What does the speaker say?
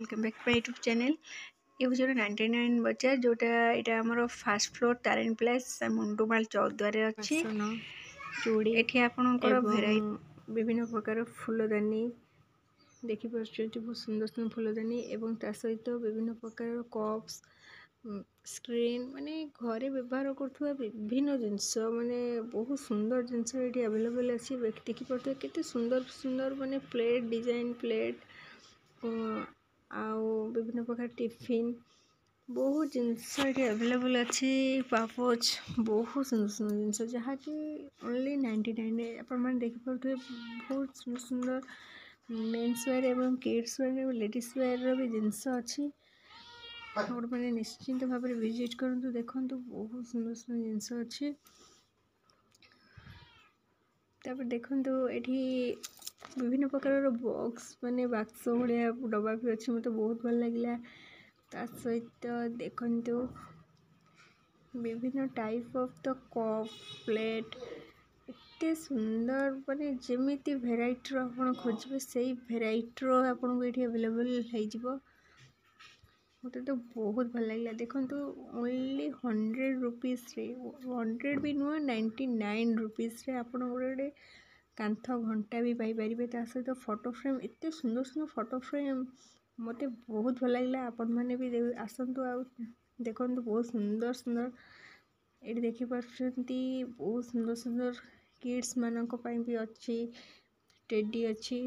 Welcome back my YouTube channel. ये हूँ 99 बजार जोटा यहाँ आमर फास्ट फ्लोर तारिणी प्लेस मुंडुमाल चौक द्वारे अच्छी चूड़ी एठी आपणकर एवं भेराइटी विभिन्न प्रकार फूलदानी देखिए बहुत सुंदर सुंदर फूलदानी एवं ता सहित विभिन्न प्रकार कप्स स्क्रीन माने घरे व्यवहार करुवा विभिन्न जिनस माने बहुत सुंदर जिनस ये अवेलेबल अच्छी देखिपे केते सुंदर सुंदर माने प्लेट डिजाइन प्लेट आउ विभिन्न प्रकार टिफिन बहुत जिनस ये अवेलेबल अच्छी पापोच बहुत सुंदर सुंदर जिनस जहाँकि ओनली 99 आप देखिपे बहुत सुंदर सुंदर मेन्स वेयर एवं किड्स वेयर और लेडीज वेयर भी जिनस अच्छी मैंने निश्चिंत भाव में विजिट करूँ देखु बहुत सुंदर सुंदर जिनस अच्छी देखु ये विभिन्न प्रकार बॉक्स माने बाक्स भाया डब्बा भी अच्छी मत बहुत भल लगे ता सहित देखु विभिन्न type of the cup plate एते सुंदर माने जेमिति भेराइटी आप खोजे से भेराइटी आपको ये अवेलेबल हो मत तो बहुत भल लगे देखु ओनली 100 रुपीस 100 भी नुह 99 रुपीस आप गोटे कांथ घंटा भी पाइपर सहित फोटो फ्रेम एत सुंदर सुंदर फोटो फ्रेम मत बहुत भल लगे आपण मैंने भी आसतु देखु बहुत सुंदर सुंदर ये देखिपी बहुत सुंदर सुंदर किड्स मानक भी अच्छी टेडी अच्छी